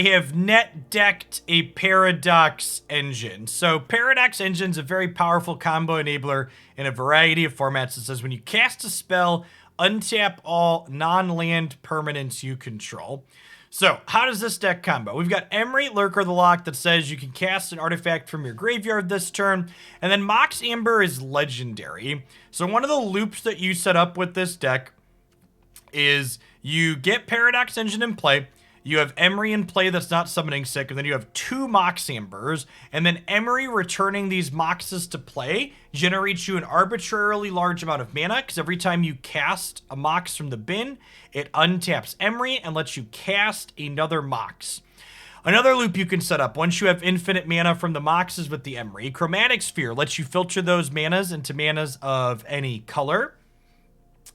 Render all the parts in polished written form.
have net decked a Paradox Engine. So Paradox Engine's a very powerful combo enabler in a variety of formats. It says when you cast a spell, untap all non-land permanents you control. So how does this deck combo? We've got Emry, Lurker the Loch, that says you can cast an artifact from your graveyard this turn. And then Mox Amber is legendary. So one of the loops that you set up with this deck is you get Paradox Engine in play, you have Emry in play that's not summoning sick, and then you have 2 Mox Ambers, and then Emry returning these Moxes to play generates you an arbitrarily large amount of mana, because every time you cast a Mox from the bin, it untaps Emry and lets you cast another Mox. Another loop you can set up once you have infinite mana from the Moxes with the Emry. Chromatic Sphere lets you filter those manas into manas of any color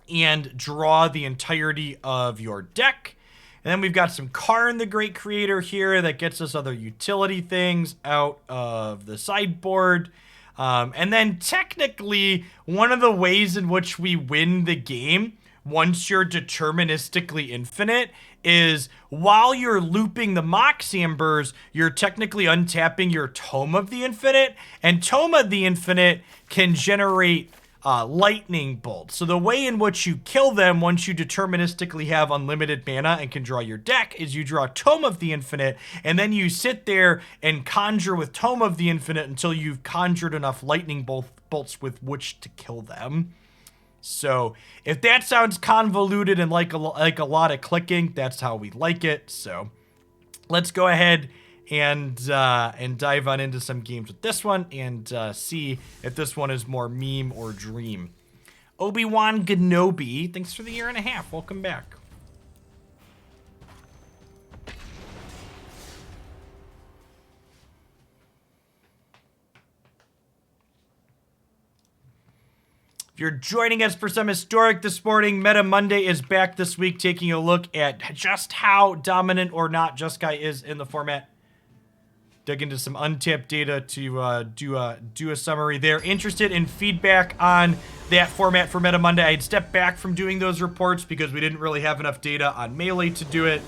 and draw the entirety of your deck. And then we've got some Karn, the Great Creator here, that gets us other utility things out of the sideboard. And then technically, one of the ways in which we win the game, once you're deterministically infinite, is while you're looping the Mox Ambers, you're technically untapping your Tome of the Infinite. And Tome of the Infinite can generate lightning bolt. So the way in which you kill them once you deterministically have unlimited mana and can draw your deck is you draw Tome of the Infinite, and then you sit there and conjure with Tome of the Infinite until you've conjured enough lightning bolts with which to kill them. So if that sounds convoluted and like a lot of clicking, that's how we like it. So let's go ahead and dive on into some games with this one and see if this one is more meme or dream. Obi-Wan Kenobi, thanks for the 1.5 years. Welcome back. If you're joining us for some historic this morning, Meta Monday is back this week, taking a look at just how dominant or not Jeskai is in the format. Dig into some untapped data to do a summary there. Interested in feedback on that format for Meta Monday. I had stepped back from doing those reports because we didn't really have enough data on Melee to do it.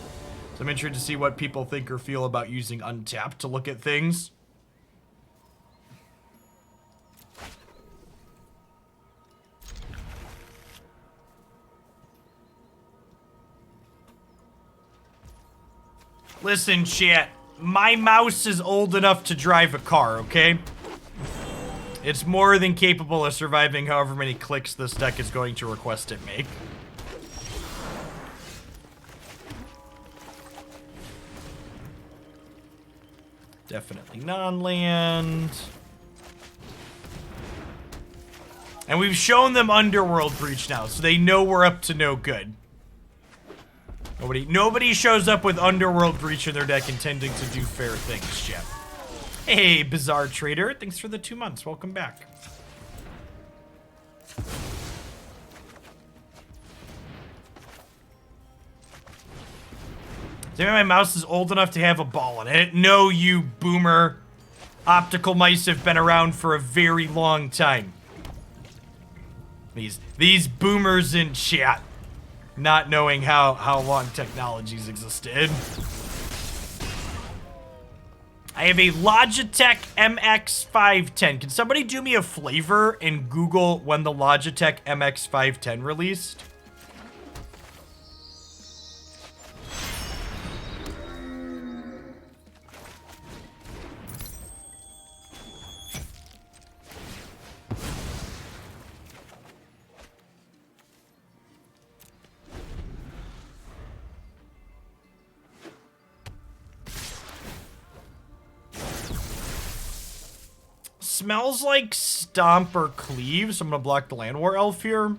So I'm interested to see what people think or feel about using untapped to look at things. Listen, chat. My mouse is old enough to drive a car, okay? It's more than capable of surviving however many clicks this deck is going to request it make. Definitely non-land. And we've shown them Underworld Breach now, so they know we're up to no good. Nobody shows up with Underworld Breach in their deck intending to do fair things, Jeff. Hey, Bizarre Trader. Thanks for the 2 months. Welcome back. My mouse is old enough to have a ball in it. No, you boomer. Optical mice have been around for a very long time. These boomers in chat. Not knowing how long technologies existed. I have a Logitech MX510. Can somebody do me a flavor and Google when the Logitech MX510 released? Smells like Stomp or Cleave, so I'm gonna block the Llanowar Elf here.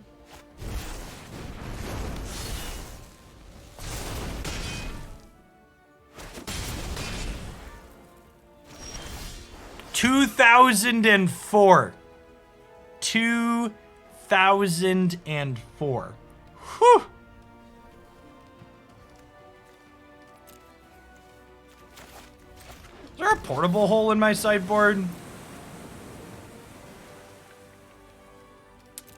(2004). 2004. Whew. Is there a portable hole in my sideboard?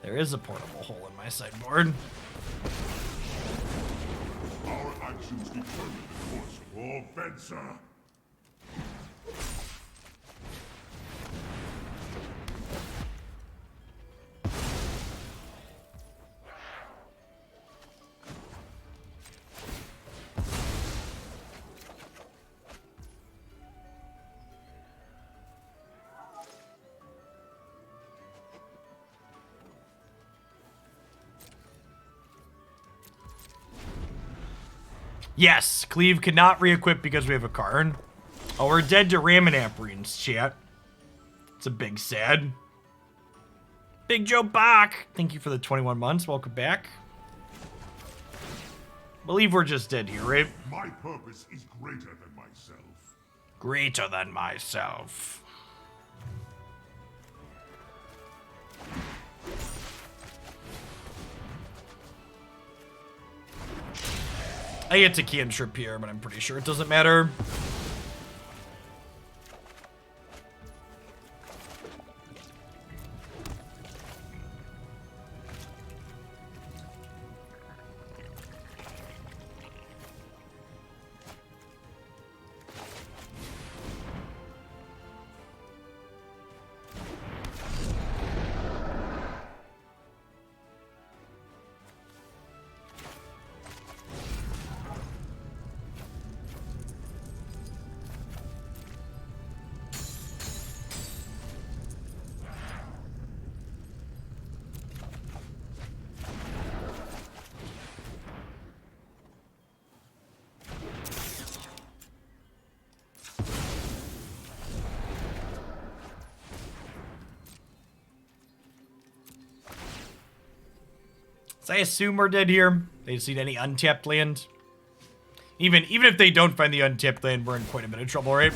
There is a portable hole in my sideboard. Our actions determine the course of all Fencer. Yes, Cleave cannot re-equip because we have a Karn. Oh, we're dead to Ramanap chat. It's a big sad. Big Joe Bach, thank you for the 21 months. Welcome back. Believe we're just dead here, right? My purpose is greater than myself. Greater than myself. I get to cantrip here, but I'm pretty sure it doesn't matter. So I assume we're dead here. They just need any untapped land. Even if they don't find the untapped land, we're in quite a bit of trouble, right?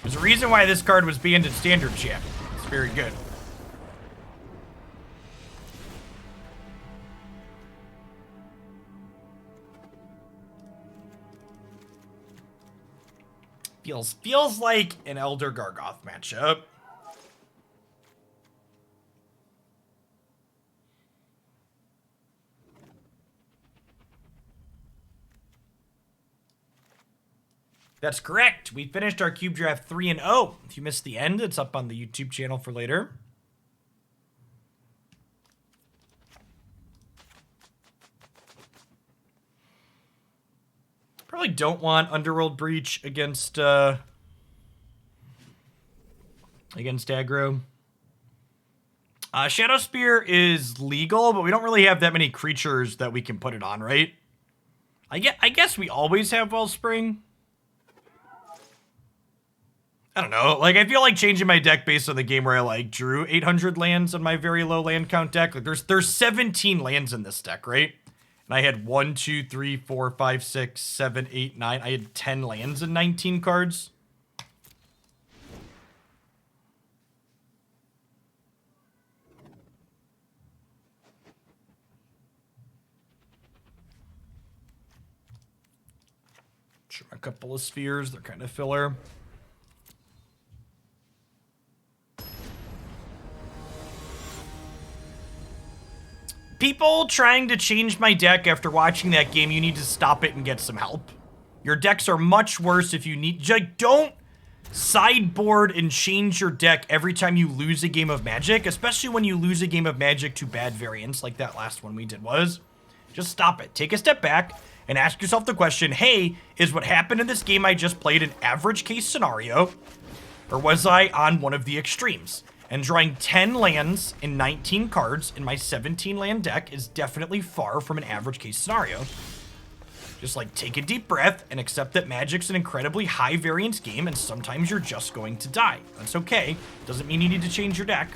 There's a reason why this card was banned in Standard chat. It's very good. Feels like an Elder Gargaroth matchup. That's correct. We finished our cube draft 3-0. If you missed the end, it's up on the YouTube channel for later. Probably don't want Underworld Breach against aggro. Shadow Spear is legal, but we don't really have that many creatures that we can put it on, right? I guess we always have Wellspring. I don't know. Like, I feel like changing my deck based on the game where I, like, drew 800 lands on my very low land count deck. Like, there's 17 lands in this deck, right? And I had 1, 2, 3, 4, 5, 6, 7, 8, 9. I had 10 lands and 19 cards. Sure, a couple of spheres. They're kind of filler. People trying to change my deck after watching that game, you need to stop it and get some help. Your decks are much worse if you need... Like, don't sideboard and change your deck every time you lose a game of Magic, especially when you lose a game of Magic to bad variants like that last one we did was. Just stop it. Take a step back and ask yourself the question, hey, is what happened in this game I just played an average case scenario, or was I on one of the extremes? And drawing 10 lands and 19 cards in my 17 land deck is definitely far from an average case scenario. Just like take a deep breath and accept that Magic's an incredibly high variance game and sometimes you're just going to die. That's okay. Doesn't mean you need to change your deck.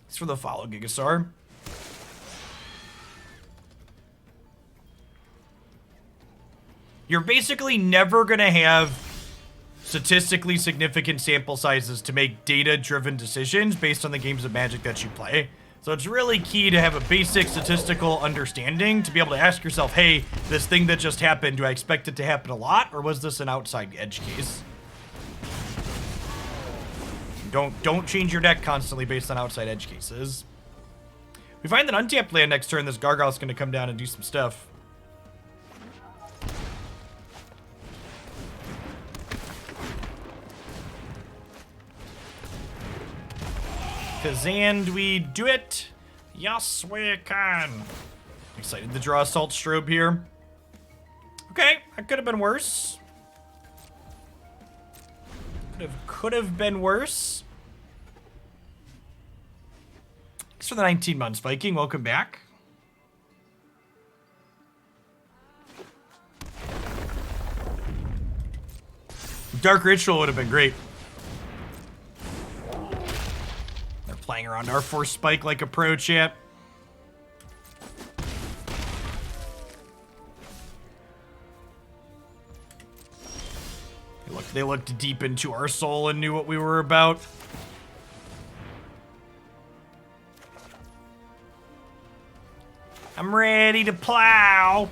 It's for the follow, Gigasaur. You're basically never going to have statistically significant sample sizes to make data-driven decisions based on the games of Magic that you play. So it's really key to have a basic statistical understanding to be able to ask yourself, hey, this thing that just happened, do I expect it to happen a lot, or was this an outside edge case? Don't change your deck constantly based on outside edge cases. We find that untapped land next turn, this Gargoth's going to come down and do some stuff. And we do it. Yes, we can. Excited to draw Assault Strobe here. Okay, that could have been worse. Could have been worse. Thanks for the 19 months, Viking. Welcome back. Dark Ritual would have been great. They're playing around our Force Spike like a pro, chat. They looked deep into our soul and knew what we were about. I'm ready to plow.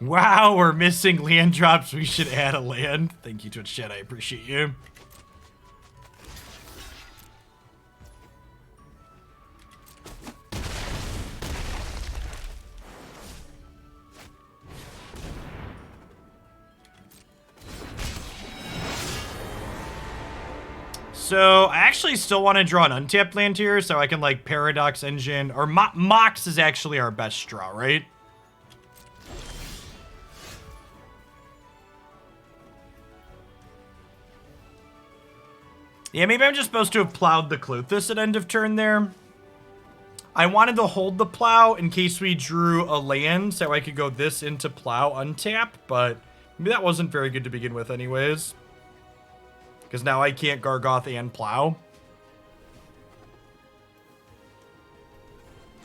Wow, we're missing land drops. We should add a land. Thank you, Twitch chat. I appreciate you. So, I actually still want to draw an untapped land here so I can, like, Paradox Engine. Or Mox is actually our best draw, right? Yeah, maybe I'm just supposed to have plowed the Klothys at end of turn there. I wanted to hold the plow in case we drew a land so I could go this into plow untap, but maybe that wasn't very good to begin with anyways. Because now I can't Gargoth and plow.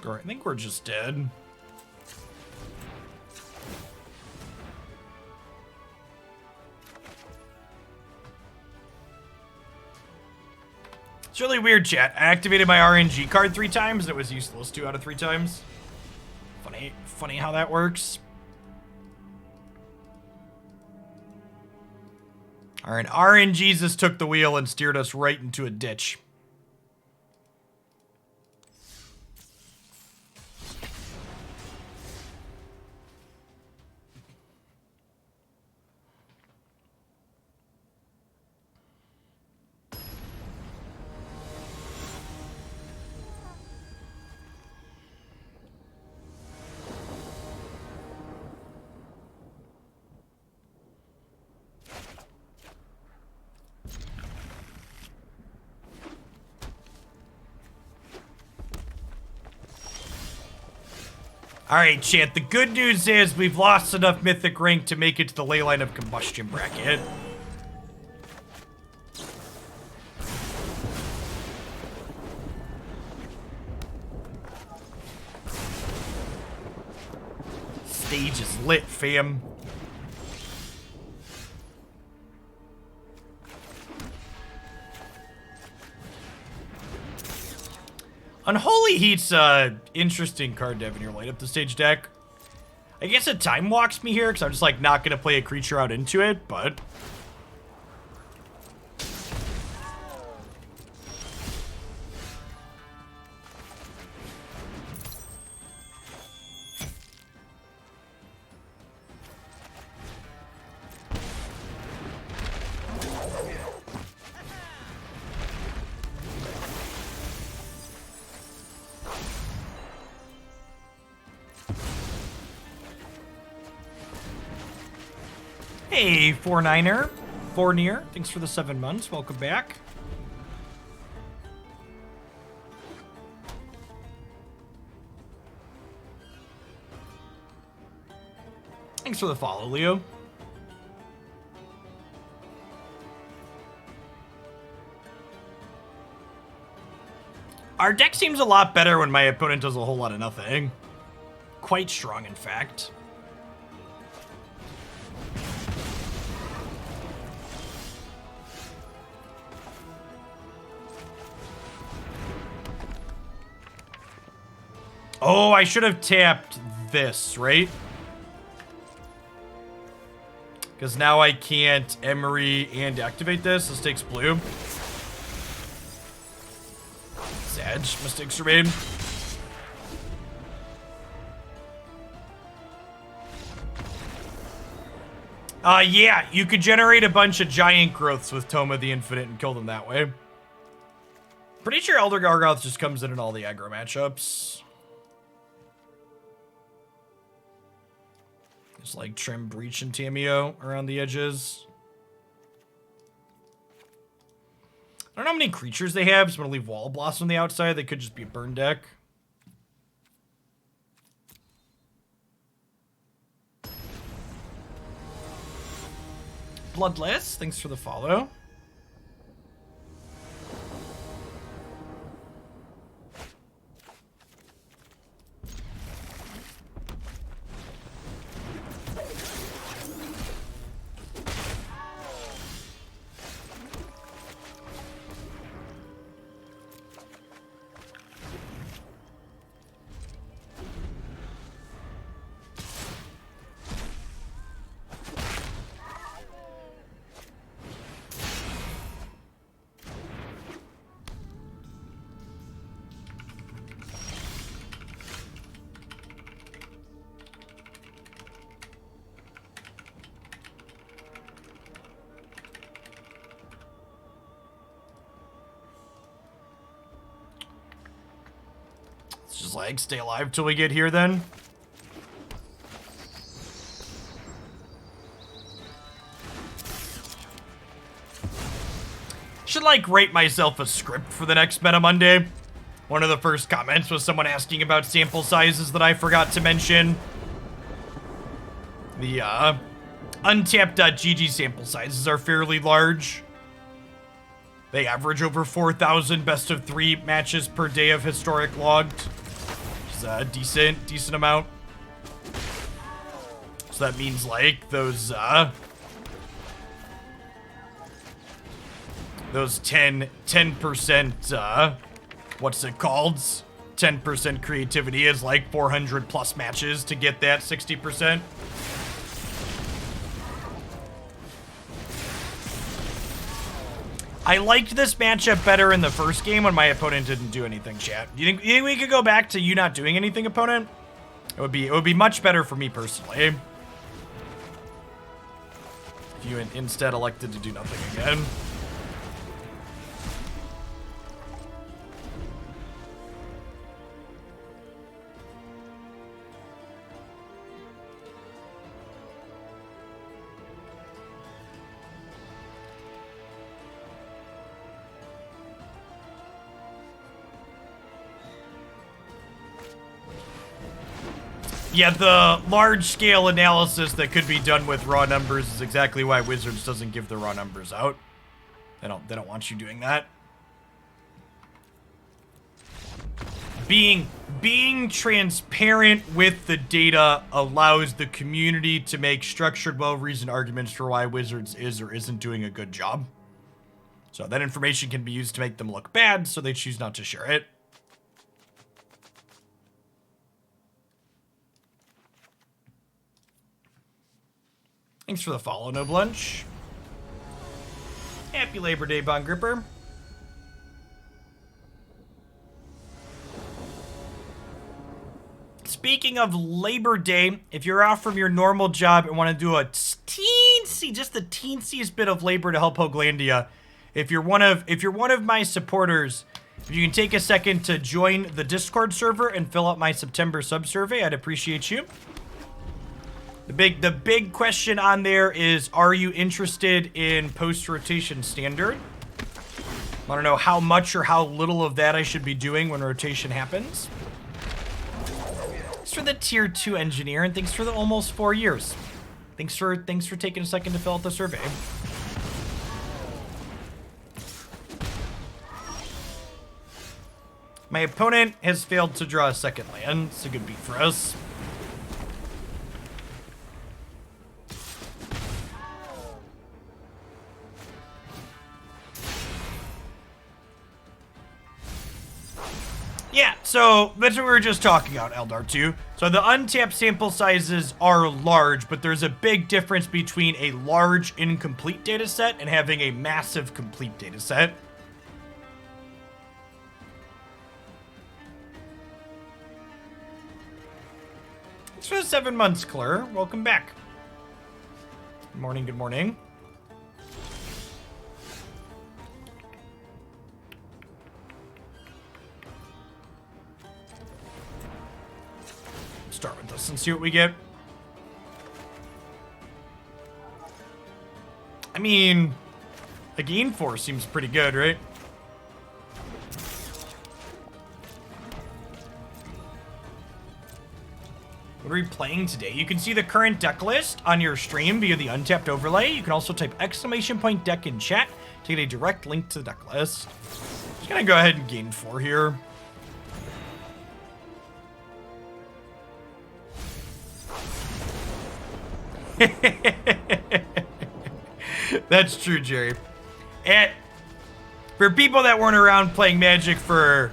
Alright, I think we're just dead. It's really weird, chat. I activated my RNG card 3 times, and it was useless 2 out of 3 times. Funny how that works. Alright, RNGesus took the wheel and steered us right into a ditch. Alright, chat, the good news is we've lost enough mythic rank to make it to the Leyline of Combustion bracket. Stage is lit, fam. Unholy Heat's interesting card to have in your light up the stage deck. I guess it time walks me here because I'm just like not gonna play a creature out into it, but hey, 4-9er. Fornier, thanks for the 7 months. Welcome back. Thanks for the follow, Leo. Our deck seems a lot better when my opponent does a whole lot of nothing. Quite strong, in fact. Oh, I should have tapped this, right? Because now I can't Emry and activate this. This takes blue. Sag, mistakes were made. Yeah, you could generate a bunch of giant growths with Tome of the Infinite and kill them that way. Pretty sure Elder Gargaroth just comes in all the aggro matchups. Just like trim Breach and Tamiyo around the edges. I don't know how many creatures they have. Just want to leave Wall Blossom on the outside. They could just be a burn deck. Bloodless, thanks for the follow. Just like stay alive till we get here then. Should like rate myself a script for the next Meta Monday. One of the first comments was someone asking about sample sizes that I forgot to mention. The untapped.gg sample sizes are fairly large. They average over 4,000 best of 3 matches per day of historic logged. Which is a decent amount. So that means like those 10%, what's it called? 10% creativity is like 400 plus matches to get that 60%. I liked this matchup better in the first game when my opponent didn't do anything, chat. You think we could go back to you not doing anything, opponent? It would be much better for me personally. If you instead elected to do nothing again. Yeah, the large-scale analysis that could be done with raw numbers is exactly why Wizards doesn't give the raw numbers out. They don't want you doing that. Being transparent with the data allows the community to make structured, well-reasoned arguments for why Wizards is or isn't doing a good job. So that information can be used to make them look bad, so they choose not to share it. Thanks for the follow, No Blunch. Happy Labor Day, Bond Gripper. Speaking of Labor Day, if you're off from your normal job and want to do a teensy, just the teensiest bit of labor to help Hoaglandia, if you're one of my supporters, if you can take a second to join the Discord server and fill out my September sub-survey, I'd appreciate you. The big question on there is, are you interested in post-rotation standard? I don't know how much or how little of that I should be doing when rotation happens. Thanks for the tier 2 engineer, and thanks for the almost 4 years. Thanks for taking a second to fill out the survey. My opponent has failed to draw a second land. It's a good beat for us. Yeah, so that's what we were just talking about, Eldar 2. So the untapped sample sizes are large, but there's a big difference between a large incomplete data set and having a massive complete data set. Thanks for the 7 months, Claire. Welcome back. Good morning, good morning. Start with this and see what we get. I mean, a gain 4 seems pretty good, right? What are we playing today? You can see the current deck list on your stream via the Untapped overlay. You can also type !deck in chat to get a direct link to the deck list. Just gonna go ahead and gain 4 here. That's true, Jerry. And for people that weren't around playing Magic for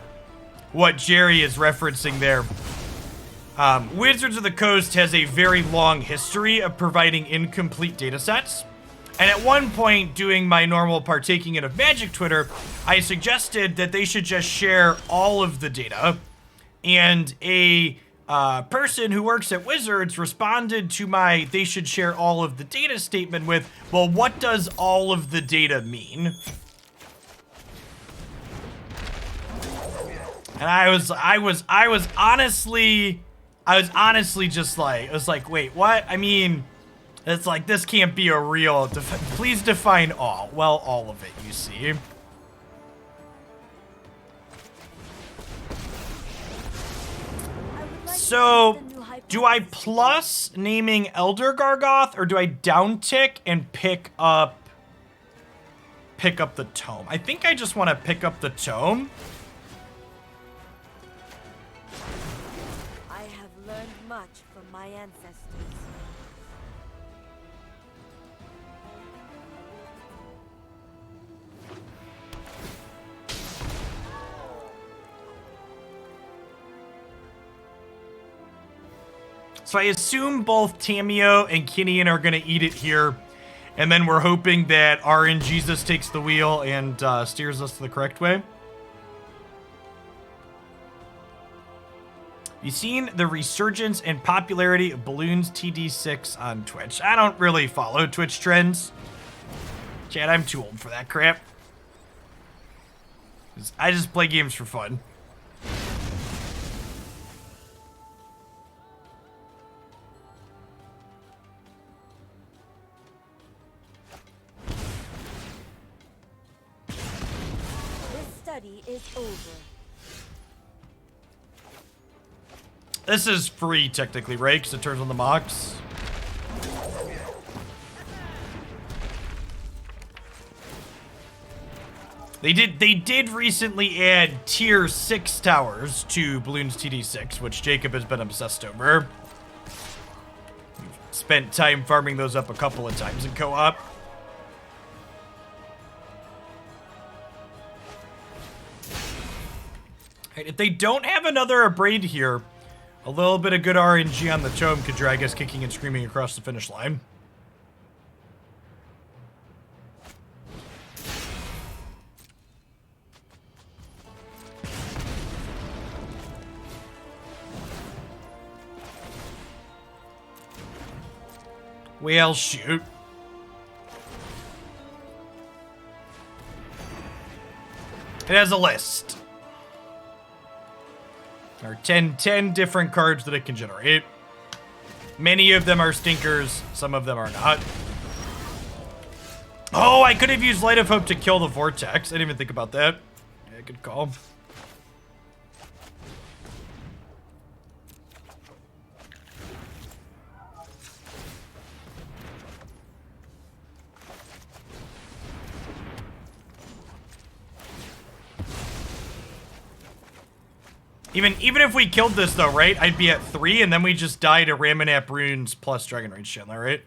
what Jerry is referencing there, Wizards of the Coast has a very long history of providing incomplete data sets. And at one point, doing my normal partaking in of Magic Twitter, I suggested that they should just share all of the data. And a person who works at Wizards responded to my "they should share all of the data" statement with, well, what does all of the data mean? And I was honestly just like, I was like, wait, what? I mean, it's like, this can't be a real, please define all. Well, all of it, you see. So, do I plus naming Elder Gargaroth, or do I downtick and pick up the Tome? I think I just want to pick up the Tome. I have learned much from my ancestors. So I assume both Tamiyo and Kinnan are going to eat it here. And then we're hoping that RNGesus takes the wheel and steers us to the correct way. You've seen the resurgence and popularity of Balloons TD6 on Twitch. I don't really follow Twitch trends. Chad, I'm too old for that crap. I just play games for fun. Is over. This is free, technically, right? Because it turns on the Mox. They did recently add tier 6 towers to Balloons TD6, which Jacob has been obsessed over. We've spent time farming those up a couple of times in co-op. Right, if they don't have another Abrade here, a little bit of good RNG on the Tome could drag us kicking and screaming across the finish line. Well, shoot. It has a list. There are 10 different cards that it can generate. Many of them are stinkers, some of them are not. Oh, I could have used Light of Hope to kill the Vortex. I didn't even think about that. Yeah, good call. Even if we killed this though, right? I'd be at 3 and then we just die to Ramanap Runes plus Dragon Rage Chandler, right?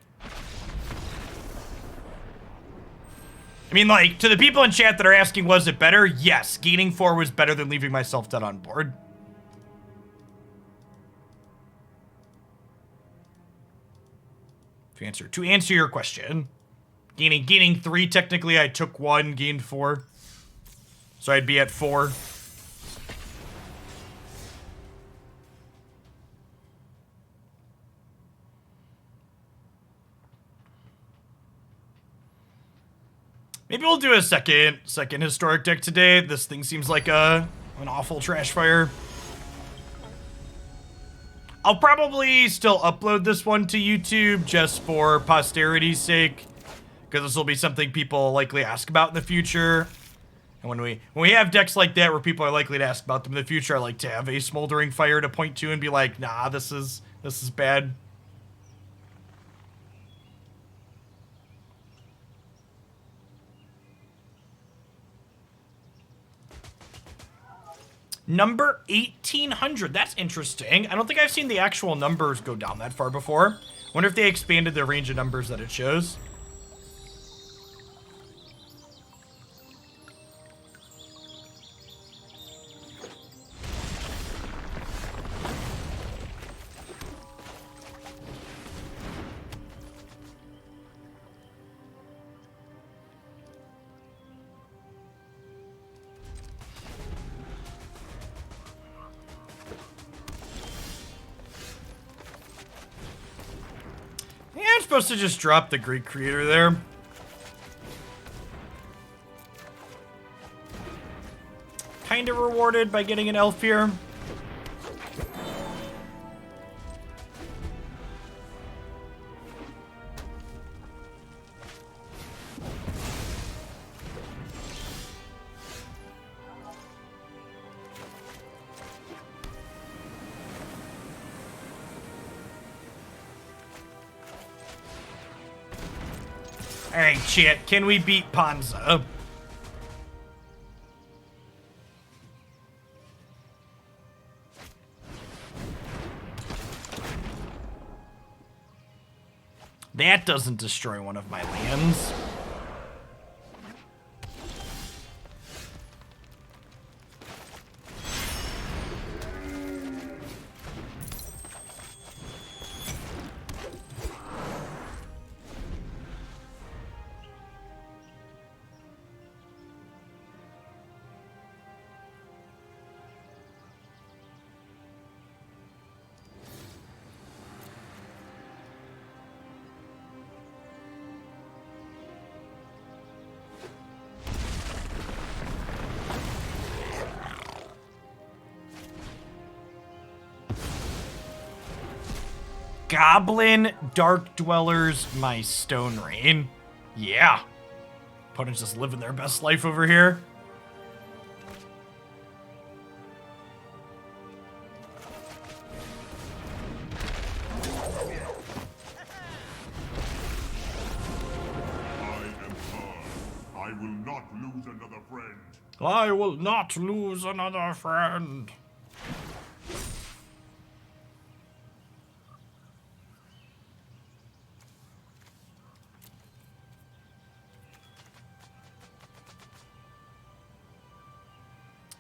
I mean, like, to the people in chat that are asking, was it better? Yes, gaining 4 was better than leaving myself dead on board. To answer your question, gaining 3, technically I took 1, gained 4. So I'd be at 4. Maybe we'll do a second historic deck today. This thing seems like an awful trash fire. I'll probably still upload this one to YouTube just for posterity's sake, because this will be something people likely ask about in the future. And when we have decks like that where people are likely to ask about them in the future, I like to have a smoldering fire to point to and be like, nah, this is bad. Number 1800. That's interesting. I don't think I've seen the actual numbers go down that far before. Wonder if they expanded the range of numbers that it shows. I'm supposed to just drop the Greek creator there. Kind of rewarded by getting an elf here. Alright, chat, can we beat Panza? That doesn't destroy one of my lands. Goblin Dark Dwellers, my Stone Rain. Yeah. Opponents just living their best life over here. I am Karn. I will not lose another friend. I will not lose another friend.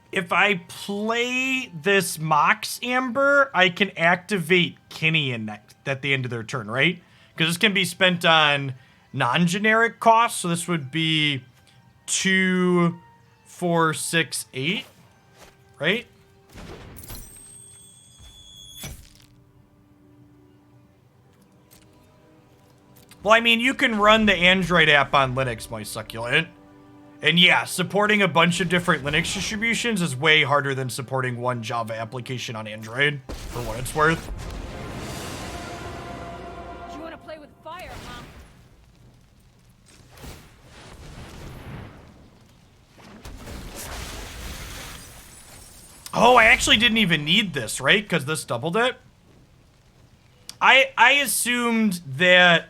If I play this Mox Amber, I can activate Kinnan at the end of their turn, right? Because this can be spent on non-generic costs, so this would be 2, 4, 6, 8, right? Well, I mean, you can run the Android app on Linux, my succulent. And yeah, supporting a bunch of different Linux distributions is way harder than supporting one Java application on Android, for what it's worth. Oh, I actually didn't even need this, right? Because this doubled it. I assumed that,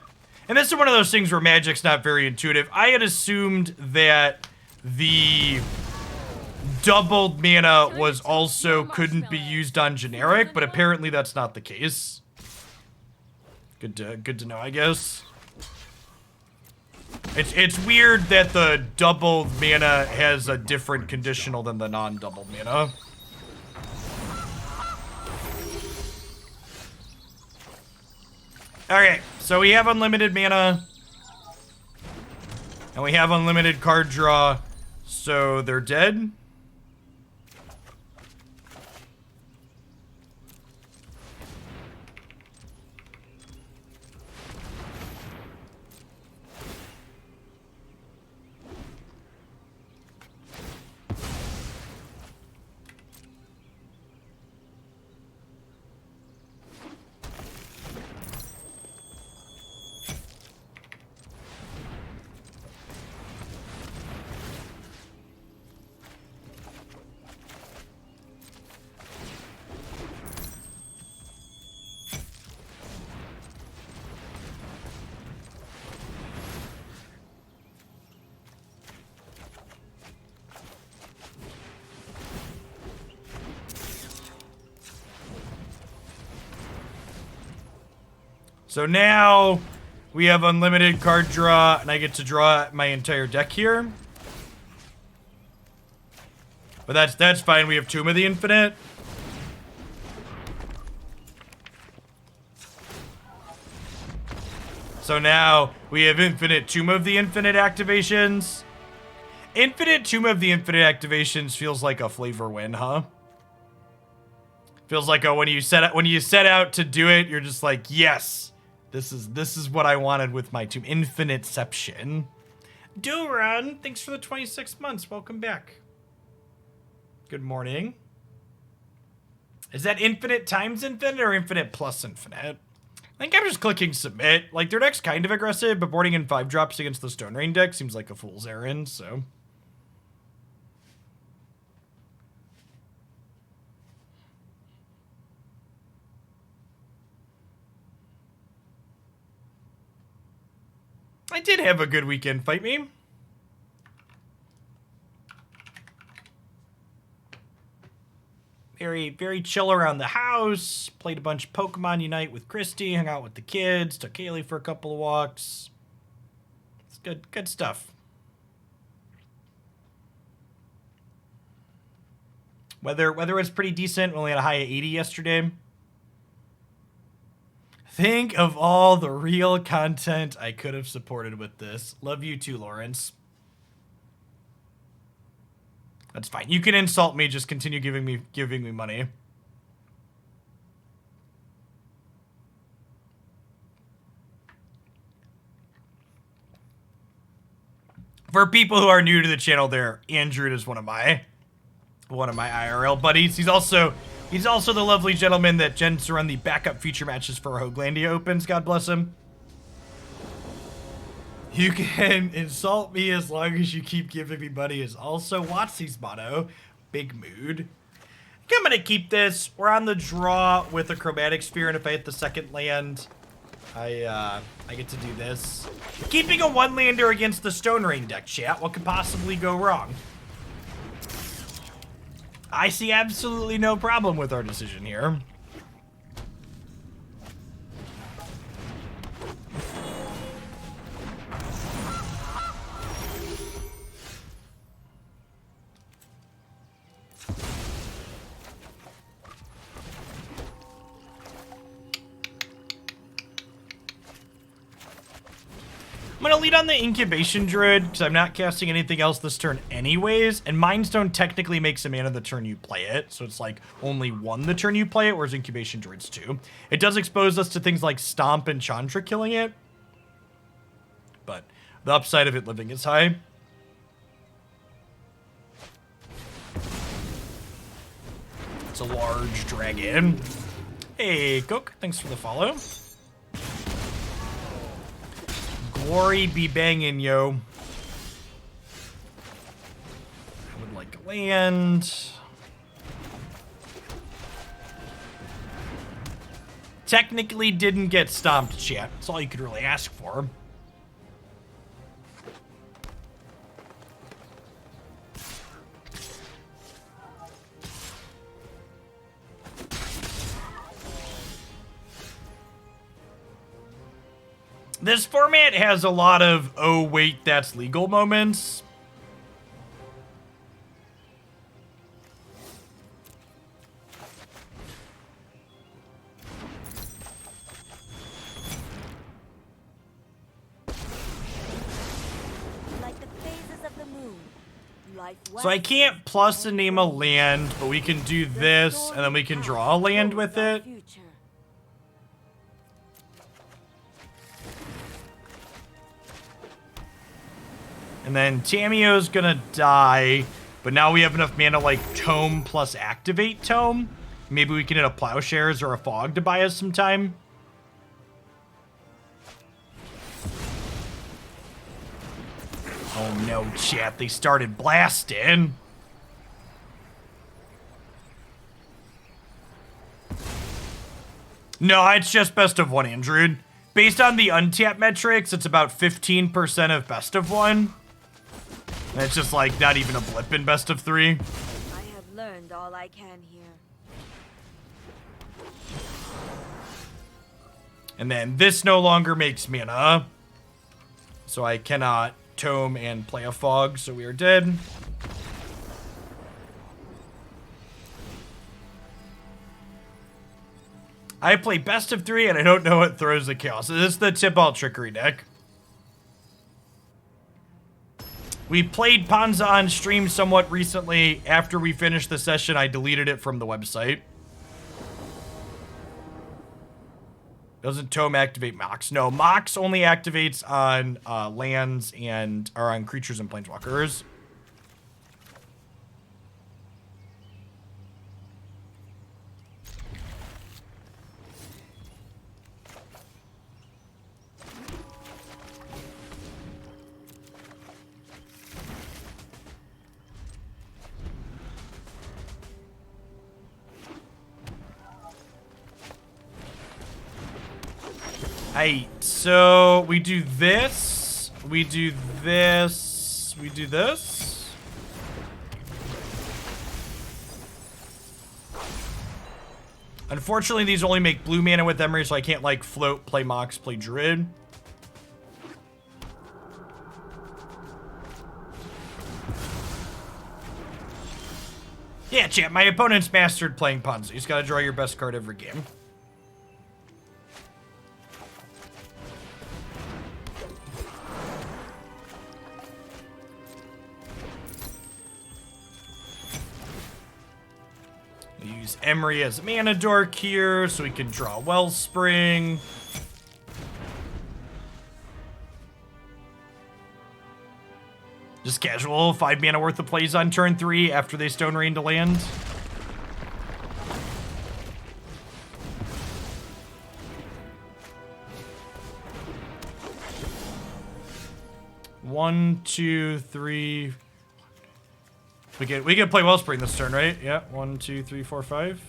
and this is one of those things where Magic's not very intuitive. I had assumed that the doubled mana was also couldn't be used on generic, but apparently that's not the case. Good to know, I guess. It's weird that the doubled mana has a different conditional than the non-doubled mana. Okay, so we have unlimited mana. And we have unlimited card draw. So they're dead. So now we have unlimited card draw, and I get to draw my entire deck here. But that's fine. We have Tomb of the Infinite. So now we have infinite Tomb of the Infinite activations. Infinite Tomb of the Infinite activations feels like a flavor win, huh? Feels like when you set out to do it, you're just like, yes. This is what I wanted with my Tomb. Infiniteception. Duran, thanks for the 26 months. Welcome back. Good morning. Is that infinite times infinite or infinite plus infinite? I think I'm just clicking submit. Like, their deck's kind of aggressive, but boarding in 5 drops against the Stone Rain deck seems like a fool's errand, so. I did have a good weekend, fight me. Very, very chill around the house. Played a bunch of Pokemon Unite with Christy. Hung out with the kids. Took Kaylee for a couple of walks. It's good stuff. Weather was pretty decent. We only had a high of 80 yesterday. Think of all the real content I could have supported with this. Love you too, Lawrence. That's fine. You can insult me. Just continue giving me money. For people who are new to the channel, there, Andrew is one of my IRL buddies. He's also the lovely gentleman that tends to run the backup feature matches for Hoaglandia Opens. God bless him. You can insult me as long as you keep giving me money is also Watsy's motto. Big mood. I think I'm going to keep this. We're on the draw with a Chromatic Sphere, and if I hit the second land, I get to do this. Keeping a one-lander against the Stone Rain deck, chat. What could possibly go wrong? I see absolutely no problem with our decision here. I'm going to lead on the Incubation Druid, because I'm not casting anything else this turn anyways, and Mind Stone technically makes a mana the turn you play it, so it's like only one the turn you play it, whereas Incubation Druid's 2. It does expose us to things like Stomp and Chandra killing it, but the upside of it living is high. It's a large dragon. Hey, Cook, thanks for the follow. Glory be banging, yo. I would like land. Technically didn't get stomped, chat. That's all you could really ask for. This format has a lot of, oh wait, that's legal moments. Like the phases of the moon. Life So I can't plus and name a land, but we can do this, and then we can draw a land with it. Future. And then Tamiyo's gonna die, but now we have enough mana like Tome plus activate Tome. Maybe we can hit a Plowshares or a Fog to buy us some time. Oh no, chat, they started blasting. No, it's just best of one, Andrew. Based on the untap metrics, it's about 15% of best of one. And it's just like not even a blip in best of three. I have learned all I can here. And then this no longer makes mana. So I cannot Tome and play a Fog, so we are dead. I play best of three, and I don't know what throws the chaos. This is the Tibalt Trickery deck. We played Panza on stream somewhat recently. After we finished the session, I deleted it from the website. Doesn't Tome activate Mox? No, Mox only activates on lands and or on creatures and planeswalkers. Alright, so we do this, we do this, we do this. Unfortunately, these only make blue mana with Emry, so I can't, like, float, play Mox, play Druid. Yeah, champ, my opponent's mastered playing Ponzi. He's got to draw your best card every game. Use Emry as a mana dork here, so we can draw Wellspring. Just casual, 5 mana worth of plays on turn 3 after they Stone Rain to land. One, two, three. We can play Wellspring this turn, right? Yeah. 1, 2, 3, 4, 5.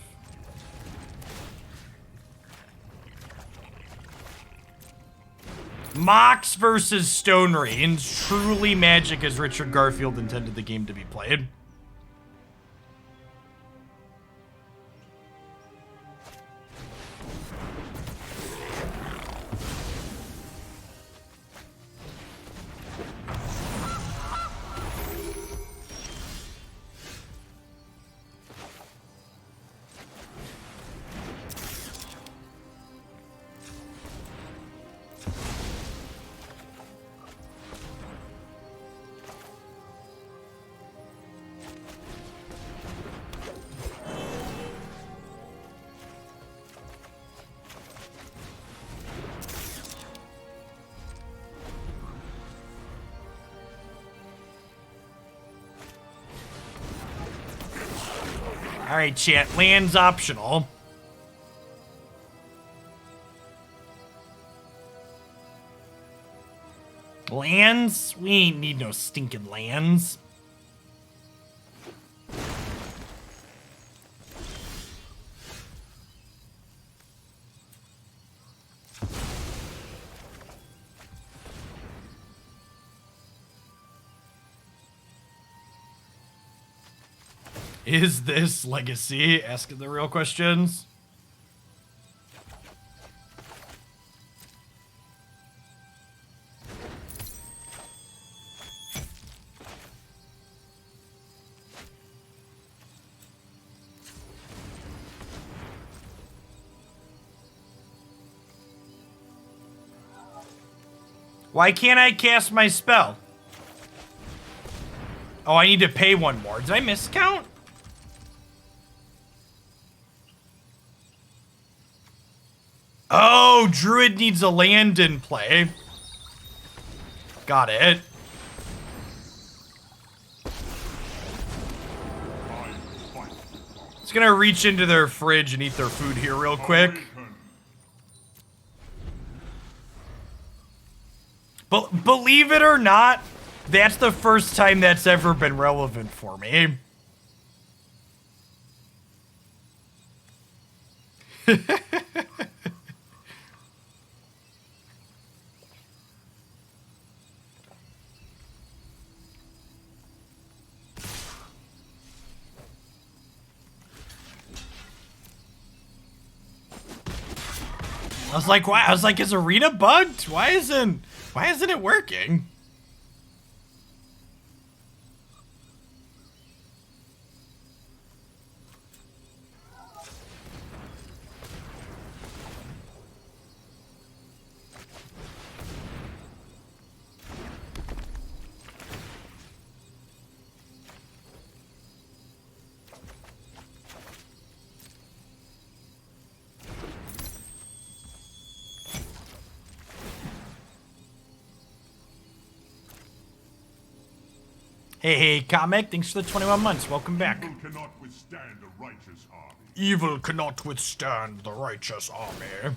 Mox versus Stone Rains. Truly magic as Richard Garfield intended the game to be played. Alright, chat. Land's optional. Lands? We ain't need no stinking lands. Is this legacy? Asking the real questions. Why can't I cast my spell? Oh, I need to pay one more. Did I miscount? Oh, Druid needs a land in play. Got it. It's gonna reach into their fridge and eat their food here real quick. But believe it or not, that's the first time that's ever been relevant for me. I was like, why? I was like, is Arena bugged? Why isn't it working? Hey, Comic, thanks for the 21 months. Welcome back. Evil cannot withstand a righteous army. Evil cannot withstand the righteous army.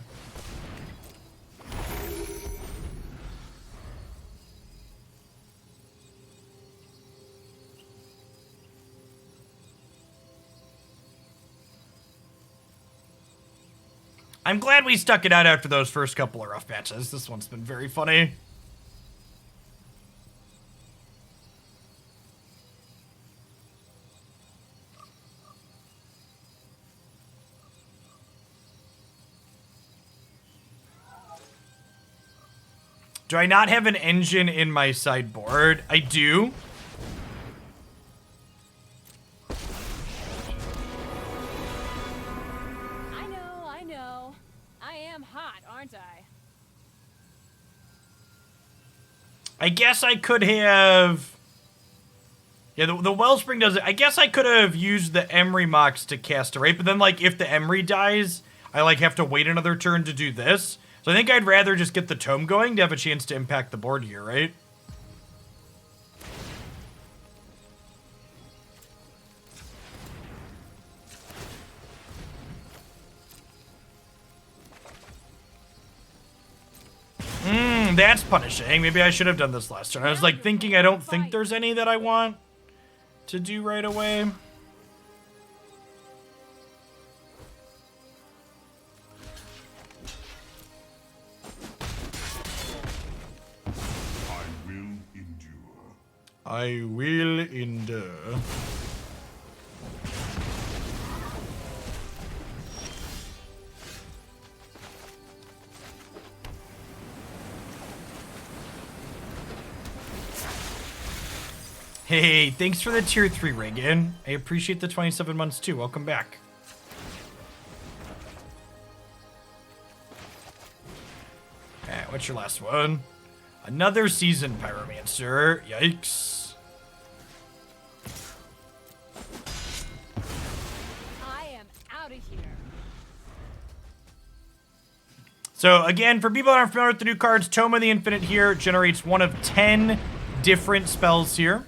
I'm glad we stuck it out after those first couple of rough matches. This one's been very funny. Do I not have an engine in my sideboard? I do. I know. I am hot, aren't I? I guess I could have... Yeah, the Wellspring does it. I guess I could have used the Emry Mox to cast a raid, but then, like, if the Emry dies, I, like, have to wait another turn to do this. So I think I'd rather just get the Tome going to have a chance to impact the board here, right? That's punishing. Maybe I should have done this last turn. I was, like, thinking I don't think there's any that I want to do right away. I will endure. Hey, thanks for the tier 3 Reagan. I appreciate the 27 months too. Welcome back. Alright, what's your last one? Another season Pyromancer. Yikes. I am out of here. So again, for people that aren't familiar with the new cards, Tome of the Infinite here generates one of 10 different spells here.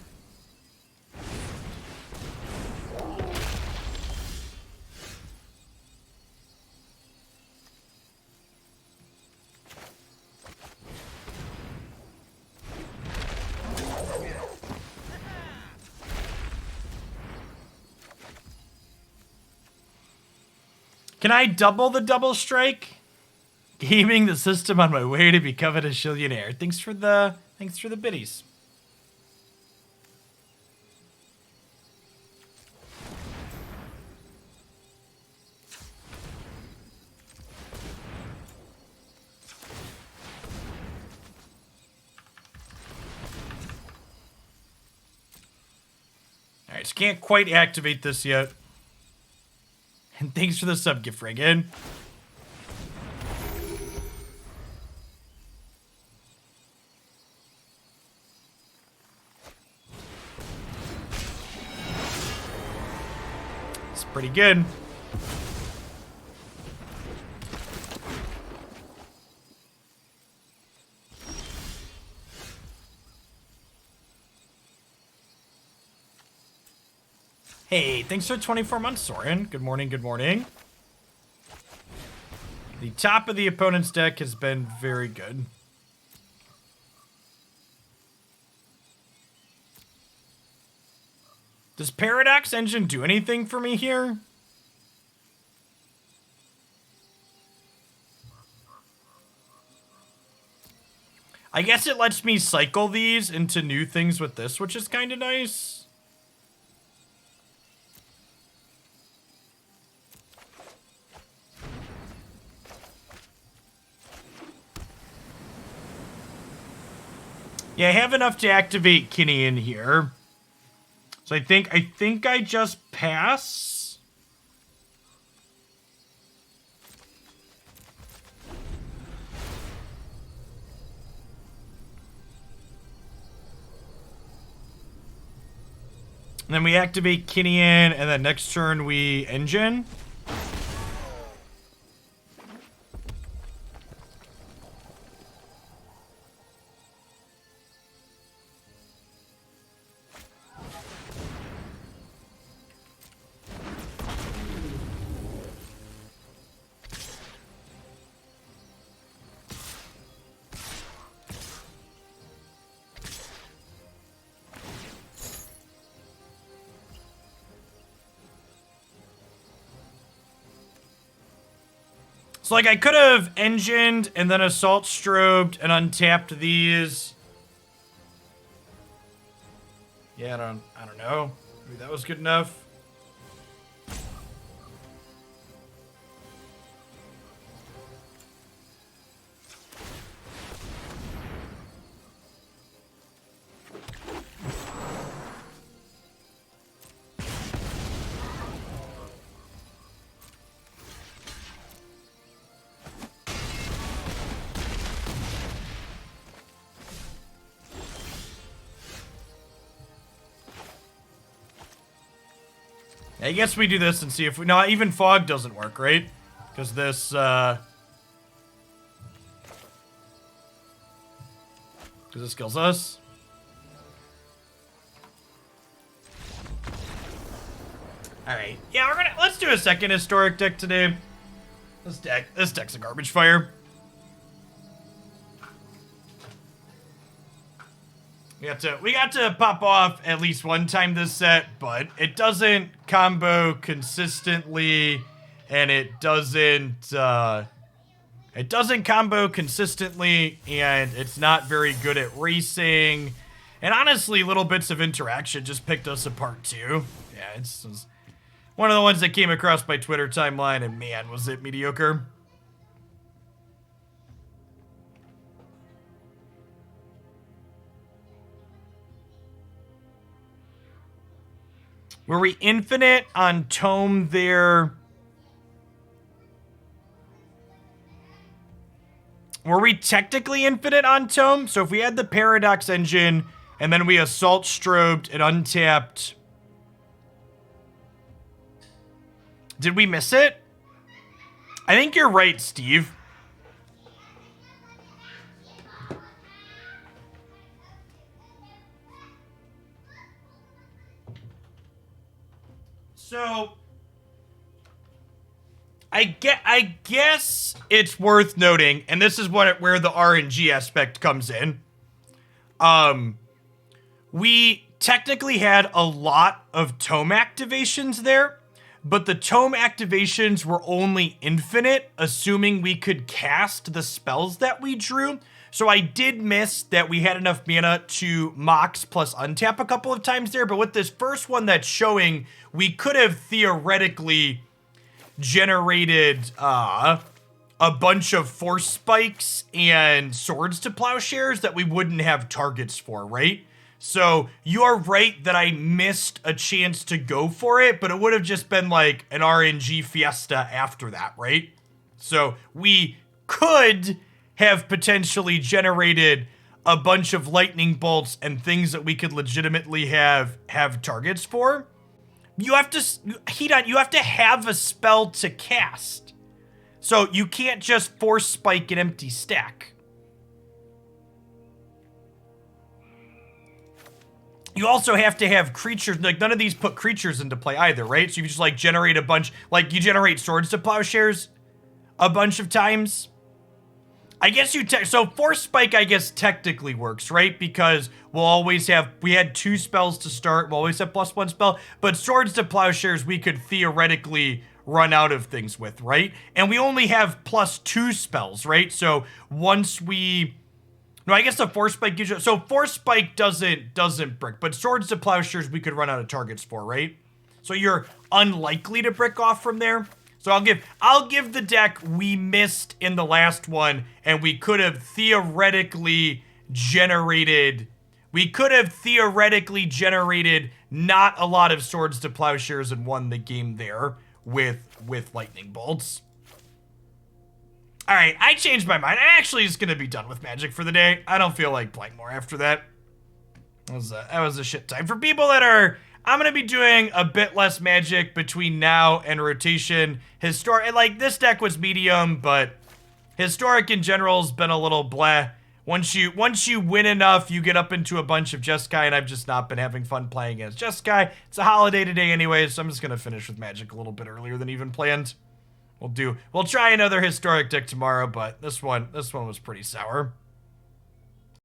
Can I double the double strike? Gaming the system on my way to becoming a shillionaire. Thanks for the biddies. Nice. Can't quite activate this yet. And thanks for the sub gift, Reagan. It's pretty good. Hey, thanks for 24 months, Soren. Good morning, good morning. The top of the opponent's deck has been very good. Does Paradox Engine do anything for me here? I guess it lets me cycle these into new things with this, which is kind of nice. Yeah, I have enough to activate Kinnan here. So I think I just pass. And then we activate Kinnan, and then next turn we engine. So, like, I could have engined and then assault strobed and untapped these. Yeah, I don't know. Maybe that was good enough. I guess we do this and see if we... No, even fog doesn't work, right? Because this, Because this kills us. Alright. Yeah, we're gonna... Let's do a second historic deck today. This deck's a garbage fire. We got to pop off at least one time this set, but it doesn't combo consistently, and it doesn't combo consistently, and it's not very good at racing. And honestly, little bits of interaction just picked us apart too. Yeah, it's one of the ones that came across my Twitter timeline, and man, was it mediocre. Were we infinite on Tome there? Were we technically infinite on Tome? So if we had the Paradox Engine, and then we assault strobed and untapped... Did we miss it? I think you're right, Steve. So, I guess it's worth noting, and this is where the RNG aspect comes in. We technically had a lot of Tome activations there, but the Tome activations were only infinite, assuming we could cast the spells that we drew. So I did miss that we had enough mana to Mox plus untap a couple of times there, but with this first one that's showing, we could have theoretically generated a bunch of force spikes and swords to plowshares that we wouldn't have targets for, right? So you are right that I missed a chance to go for it, but it would have just been like an RNG fiesta after that, right? So we could have potentially generated a bunch of lightning bolts and things that we could legitimately have targets for. You have to, you have to have a spell to cast. So you can't just force spike an empty stack. You also have to have creatures, like none of these put creatures into play either, right? So you just like generate a bunch, like you generate Swords to Plowshares a bunch of times. I guess so Force Spike, I guess, technically works, right? Because we'll always have, we had 2 spells to start, we'll always have +1 spell, but Swords to Plowshares we could theoretically run out of things with, right? And we only have +2 spells, right? So once we... No, I guess the Force Spike gives you... So Force Spike doesn't brick, but Swords to Plowshares we could run out of targets for, right? So you're unlikely to brick off from there. So I'll give the deck we missed in the last one, and we could have theoretically generated... We could have theoretically generated not a lot of Swords to Plowshares and won the game there with lightning bolts. All right, I changed my mind. I actually just gonna be done with Magic for the day. I don't feel like playing more after that. That was a shit time. For people that are, I'm gonna be doing a bit less Magic between now and rotation. Historic, like this deck was medium, but Historic in general has been a little bleh. Once you win enough, you get up into a bunch of Jeskai, and I've just not been having fun playing as Jeskai. It's a holiday today anyway, so I'm just gonna finish with Magic a little bit earlier than even planned. We'll try another Historic deck tomorrow, but this one was pretty sour.